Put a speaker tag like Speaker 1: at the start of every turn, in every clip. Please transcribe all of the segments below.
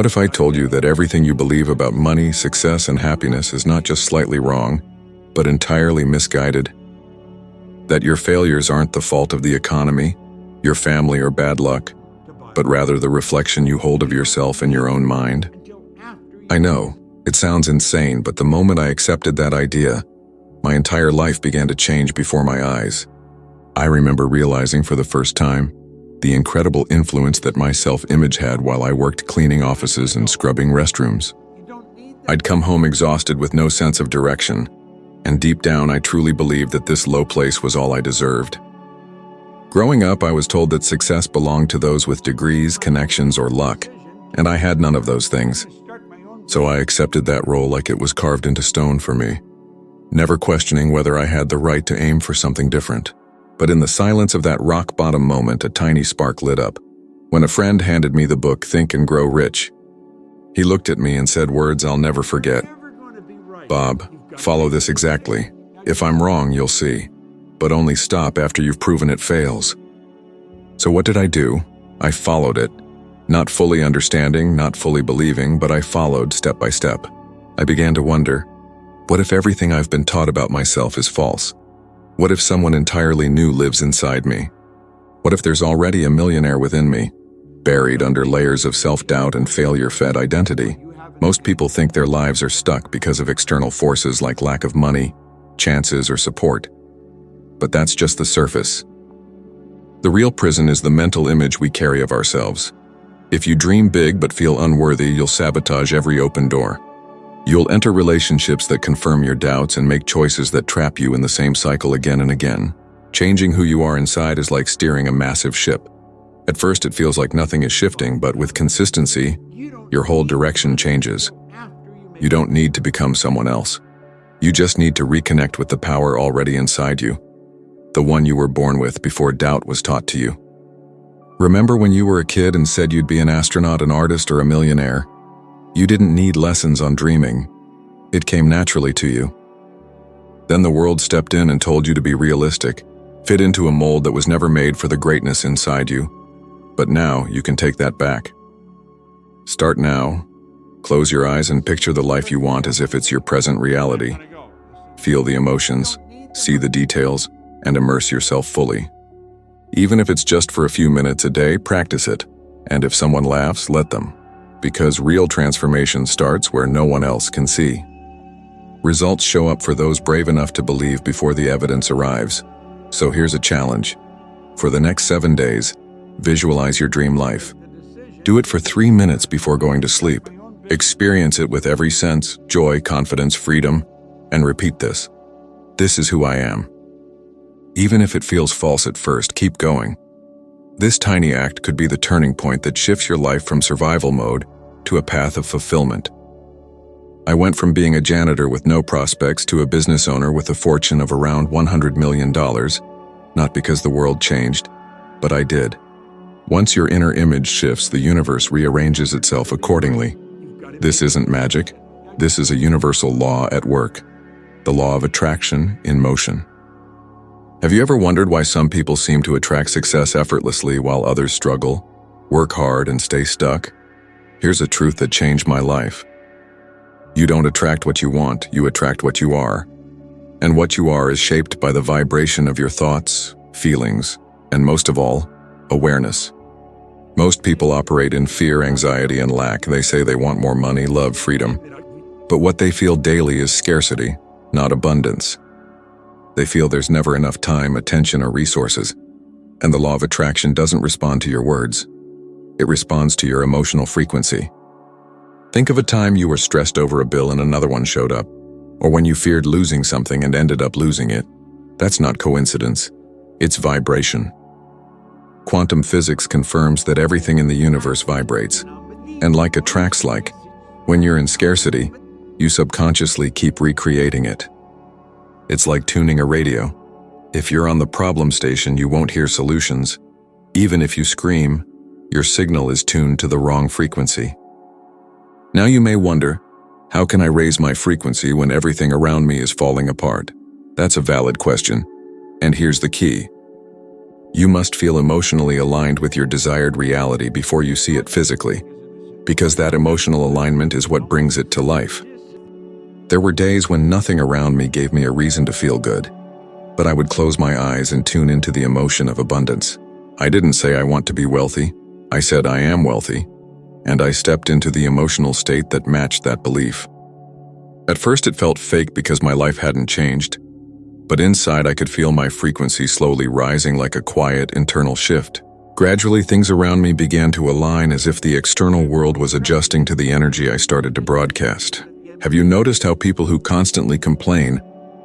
Speaker 1: What if I told you that everything you believe about money, success, and happiness is not just slightly wrong, but entirely misguided? That your failures aren't the fault of the economy, your family, or bad luck, but rather the reflection you hold of yourself in your own mind? I know, it sounds insane, but the moment I accepted that idea, my entire life began to change before my eyes. I remember realizing for the first time the incredible influence that my self-image had while I worked cleaning offices and scrubbing restrooms. I'd come home exhausted with no sense of direction, and deep down I truly believed that this low place was all I deserved. Growing up, I was told that success belonged to those with degrees, connections, or luck, and I had none of those things. So I accepted that role like it was carved into stone for me, never questioning whether I had the right to aim for something different. But in the silence of that rock-bottom moment, a tiny spark lit up, when a friend handed me the book Think and Grow Rich. He looked at me and said words I'll never forget. "Bob, follow this exactly. If I'm wrong, you'll see. But only stop after you've proven it fails." So what did I do? I followed it. Not fully understanding, not fully believing, but I followed step by step. I began to wonder, what if everything I've been taught about myself is false? What if someone entirely new lives inside me? What if there's already a millionaire within me, buried under layers of self-doubt and failure-fed identity? Most people think their lives are stuck because of external forces like lack of money, chances, or support. But that's just the surface. The real prison is the mental image we carry of ourselves. If you dream big but feel unworthy, you'll sabotage every open door. You'll enter relationships that confirm your doubts and make choices that trap you in the same cycle again and again. Changing who you are inside is like steering a massive ship. At first it feels like nothing is shifting, but with consistency, your whole direction changes. You don't need to become someone else. You just need to reconnect with the power already inside you, the one you were born with before doubt was taught to you. Remember when you were a kid and said you'd be an astronaut, an artist, or a millionaire? You didn't need lessons on dreaming. It came naturally to you. Then the world stepped in and told you to be realistic, fit into a mold that was never made for the greatness inside you. But now you can take that back. Start now. Close your eyes and picture the life you want as if it's your present reality. Feel the emotions, see the details, and immerse yourself fully. Even if it's just for a few minutes a day, practice it. And if someone laughs, let them. Because real transformation starts where no one else can see. Results show up for those brave enough to believe before the evidence arrives. So here's a challenge. For the next 7 days, visualize your dream life. Do it for 3 minutes before going to sleep. Experience it with every sense, joy, confidence, freedom, and repeat this. This is who I am. Even if it feels false at first, keep going. This tiny act could be the turning point that shifts your life from survival mode to a path of fulfillment. I went from being a janitor with no prospects to a business owner with a fortune of around $100 million, not because the world changed, but I did. Once your inner image shifts, the universe rearranges itself accordingly. This isn't magic. This is a universal law at work, the law of attraction in motion. Have you ever wondered why some people seem to attract success effortlessly while others struggle, work hard, and stay stuck? Here's a truth that changed my life. You don't attract what you want, you attract what you are. And what you are is shaped by the vibration of your thoughts, feelings, and most of all, awareness. Most people operate in fear, anxiety, and lack. They say they want more money, love, freedom. But what they feel daily is scarcity, not abundance. They feel there's never enough time, attention, or resources. And the law of attraction doesn't respond to your words. It responds to your emotional frequency. Think of a time you were stressed over a bill and another one showed up, or when you feared losing something and ended up losing it. That's not coincidence. It's vibration. Quantum physics confirms that everything in the universe vibrates. And like attracts like, when you're in scarcity, you subconsciously keep recreating it. It's like tuning a radio. If you're on the problem station, you won't hear solutions. Even if you scream, your signal is tuned to the wrong frequency. Now you may wonder, how can I raise my frequency when everything around me is falling apart? That's a valid question. And here's the key. You must feel emotionally aligned with your desired reality before you see it physically. because that emotional alignment is what brings it to life. There were days when nothing around me gave me a reason to feel good, but I would close my eyes and tune into the emotion of abundance. I didn't say I want to be wealthy, I said I am wealthy, and I stepped into the emotional state that matched that belief. At first it felt fake because my life hadn't changed, but inside I could feel my frequency slowly rising like a quiet internal shift. Gradually things around me began to align as if the external world was adjusting to the energy I started to broadcast. Have you noticed how people who constantly complain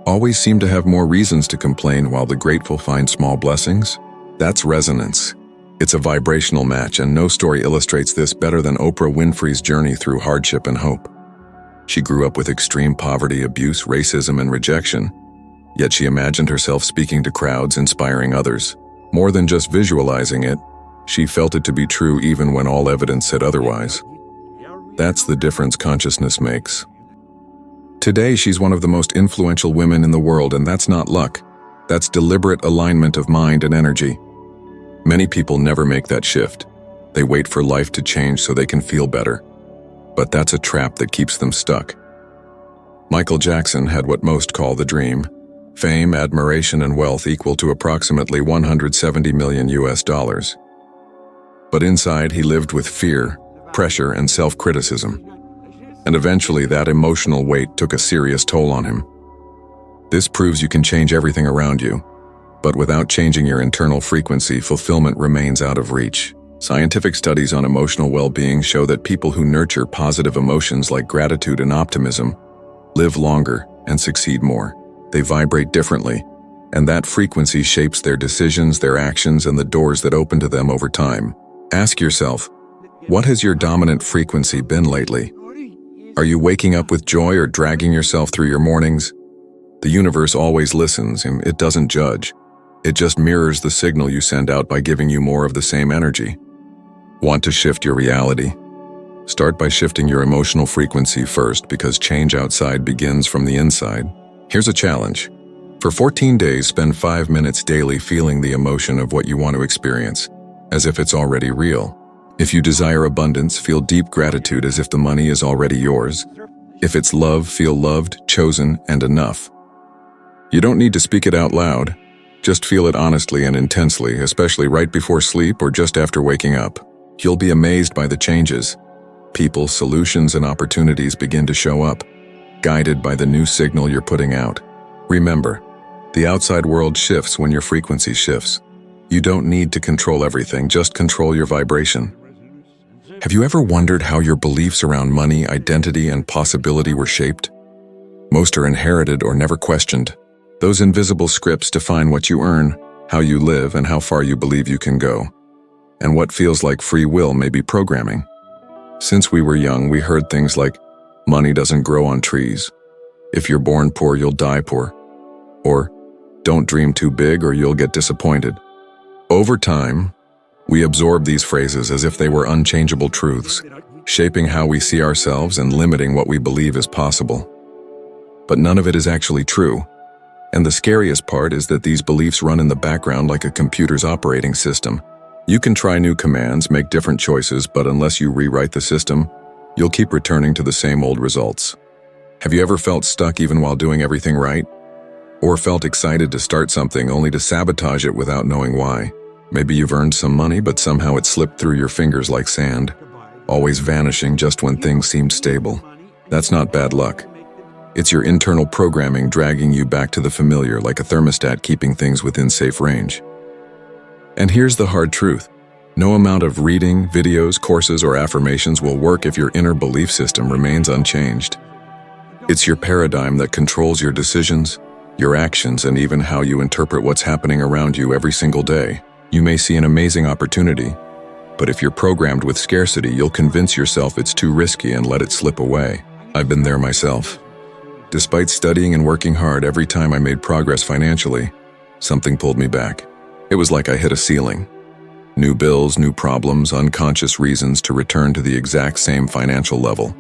Speaker 1: always seem to have more reasons to complain while the grateful find small blessings? That's resonance. It's a vibrational match, and no story illustrates this better than Oprah Winfrey's journey through hardship and hope. She grew up with extreme poverty, abuse, racism, and rejection, yet she imagined herself speaking to crowds, inspiring others. More than just visualizing it, she felt it to be true even when all evidence said otherwise. That's the difference consciousness makes. Today, she's one of the most influential women in the world, and that's not luck. That's deliberate alignment of mind and energy. Many people never make that shift. They wait for life to change so they can feel better. But that's a trap that keeps them stuck. Michael Jackson had what most call the dream: fame, admiration, and wealth equal to approximately $170 million. But inside, he lived with fear, pressure, and self-criticism. And eventually, that emotional weight took a serious toll on him. This proves you can change everything around you, but without changing your internal frequency, fulfillment remains out of reach. Scientific studies on emotional well-being show that people who nurture positive emotions like gratitude and optimism live longer and succeed more. They vibrate differently, and that frequency shapes their decisions, their actions, and the doors that open to them over time. Ask yourself, what has your dominant frequency been lately? Are you waking up with joy or dragging yourself through your mornings? The universe always listens, and it doesn't judge. It just mirrors the signal you send out by giving you more of the same energy. Want to shift your reality? Start by shifting your emotional frequency first, because change outside begins from the inside. Here's a challenge. For 14 days, spend 5 minutes daily feeling the emotion of what you want to experience, as if it's already real. If you desire abundance, feel deep gratitude as if the money is already yours. If it's love, feel loved, chosen, and enough. You don't need to speak it out loud. Just feel it honestly and intensely, especially right before sleep or just after waking up. You'll be amazed by the changes. People, solutions, and opportunities begin to show up, guided by the new signal you're putting out. Remember, the outside world shifts when your frequency shifts. You don't need to control everything, just control your vibration. Have you ever wondered how your beliefs around money, identity, and possibility were shaped? Most are inherited or never questioned. Those invisible scripts define what you earn, how you live, and how far you believe you can go. And what feels like free will may be programming. Since we were young, we heard things like, money doesn't grow on trees. If you're born poor, you'll die poor. Or, don't dream too big or you'll get disappointed. Over time, we absorb these phrases as if they were unchangeable truths, shaping how we see ourselves and limiting what we believe is possible. But none of it is actually true. And the scariest part is that these beliefs run in the background like a computer's operating system. You can try new commands, make different choices, but unless you rewrite the system, you'll keep returning to the same old results. Have you ever felt stuck even while doing everything right? Or felt excited to start something only to sabotage it without knowing why? Maybe you've earned some money, but somehow it slipped through your fingers like sand, always vanishing just when things seemed stable. That's not bad luck. It's your internal programming dragging you back to the familiar, like a thermostat keeping things within safe range. And here's the hard truth. No amount of reading, videos, courses, or affirmations will work if your inner belief system remains unchanged. It's your paradigm that controls your decisions, your actions, and even how you interpret what's happening around you every single day. You may see an amazing opportunity, but if you're programmed with scarcity, you'll convince yourself it's too risky and let it slip away. I've been there myself. Despite studying and working hard, every time I made progress financially, something pulled me back. It was like I hit a ceiling. New bills, new problems, unconscious reasons to return to the exact same financial level.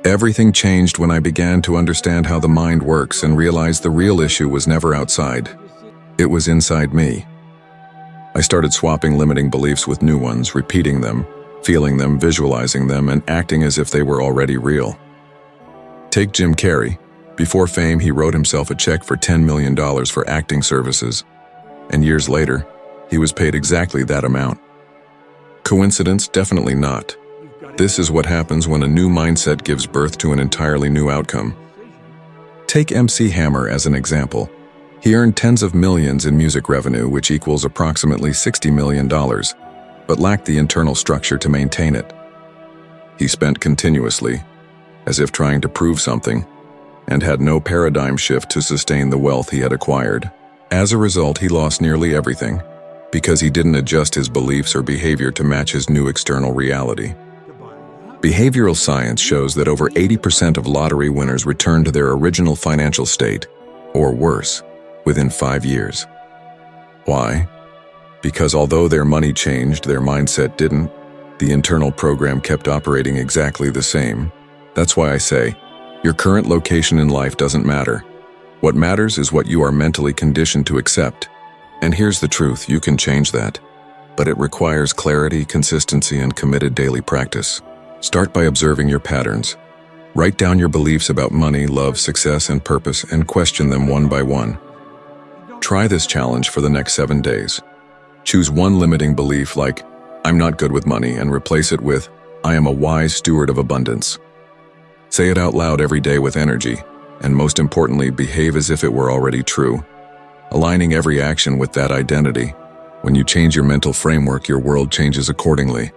Speaker 1: Everything changed when I began to understand how the mind works and realized the real issue was never outside. It was inside me. I started swapping limiting beliefs with new ones, repeating them, feeling them, visualizing them, and acting as if they were already real. Take Jim Carrey. Before fame, he wrote himself a check for $10 million for acting services, and years later, he was paid exactly that amount. Coincidence? Definitely not. This is what happens when a new mindset gives birth to an entirely new outcome. Take MC Hammer as an example. He earned tens of millions in music revenue, which equals approximately $60 million, but lacked the internal structure to maintain it. He spent continuously, as if trying to prove something, and had no paradigm shift to sustain the wealth he had acquired. As a result, he lost nearly everything, because he didn't adjust his beliefs or behavior to match his new external reality. Behavioral science shows that over 80% of lottery winners return to their original financial state, or worse, within 5 years. Why? Because although their money changed, their mindset didn't. The internal program kept operating exactly the same. That's why I say, your current location in life doesn't matter. What matters is what you are mentally conditioned to accept. And here's the truth, you can change that. But it requires clarity, consistency, and committed daily practice. Start by observing your patterns. Write down your beliefs about money, love, success, and purpose, and question them one by one. Try this challenge for the next 7 days. Choose one limiting belief like, I'm not good with money, and replace it with, I am a wise steward of abundance. Say it out loud every day with energy, and most importantly, behave as if it were already true. Aligning every action with that identity. When you change your mental framework, your world changes accordingly.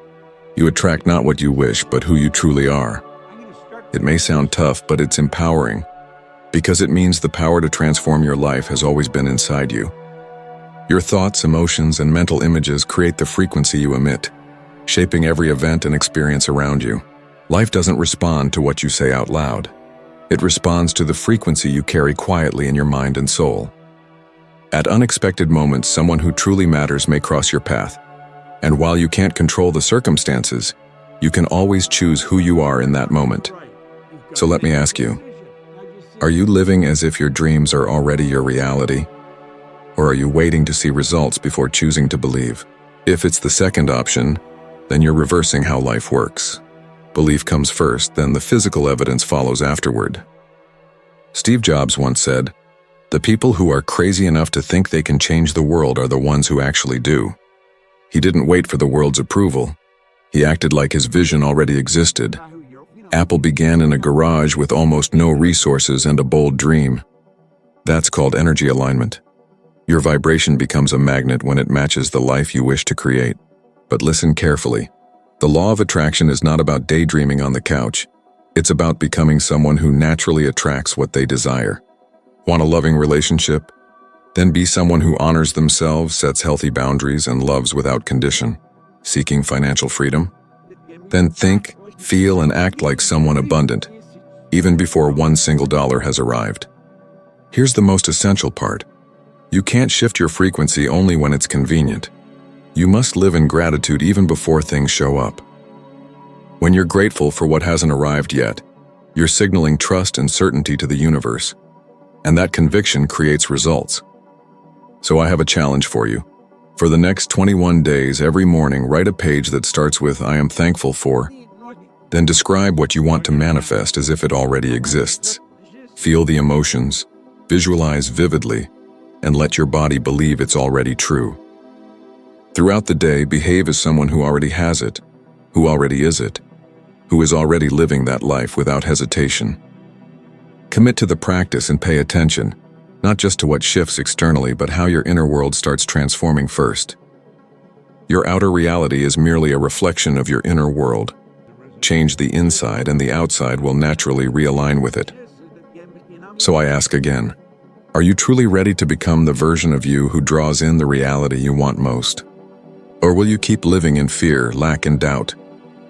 Speaker 1: You attract not what you wish, but who you truly are. It may sound tough, but it's empowering, because it means the power to transform your life has always been inside you. Your thoughts, emotions, and mental images create the frequency you emit, shaping every event and experience around you. Life doesn't respond to what you say out loud. It responds to the frequency you carry quietly in your mind and soul. At unexpected moments, someone who truly matters may cross your path. And while you can't control the circumstances, you can always choose who you are in that moment. So let me ask you, are you living as if your dreams are already your reality? Or are you waiting to see results before choosing to believe? If it's the second option, then you're reversing how life works. Belief comes first, then the physical evidence follows afterward. Steve Jobs once said, "The people who are crazy enough to think they can change the world are the ones who actually do." He didn't wait for the world's approval. He acted like his vision already existed. Apple began in a garage with almost no resources and a bold dream. That's called energy alignment. Your vibration becomes a magnet when it matches the life you wish to create. But listen carefully. The law of attraction is not about daydreaming on the couch. It's about becoming someone who naturally attracts what they desire. Want a loving relationship? Then be someone who honors themselves, sets healthy boundaries, and loves without condition. Seeking financial freedom? Then think, feel, and act like someone abundant, even before one single dollar has arrived. Here's the most essential part. You can't shift your frequency only when it's convenient. You must live in gratitude even before things show up. When you're grateful for what hasn't arrived yet, you're signaling trust and certainty to the universe, and that conviction creates results. So I have a challenge for you. For the next 21 days, every morning, write a page that starts with "I am thankful for," then describe what you want to manifest as if it already exists. Feel the emotions, visualize vividly, and let your body believe it's already true. Throughout the day, behave as someone who already has it, who already is it, who is already living that life without hesitation. Commit to the practice and pay attention, not just to what shifts externally, but how your inner world starts transforming first. Your outer reality is merely a reflection of your inner world. Change the inside and the outside will naturally realign with it. So I ask again, are you truly ready to become the version of you who draws in the reality you want most? Or will you keep living in fear, lack, and doubt,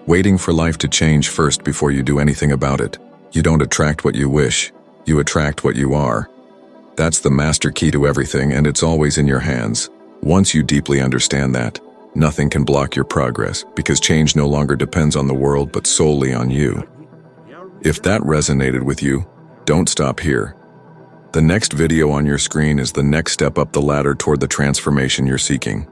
Speaker 1: waiting for life to change first before you do anything about it? You don't attract what you wish, you attract what you are. That's the master key to everything, and it's always in your hands. Once you deeply understand that, nothing can block your progress, because change no longer depends on the world but solely on you. If that resonated with you, don't stop here. The next video on your screen is the next step up the ladder toward the transformation you're seeking.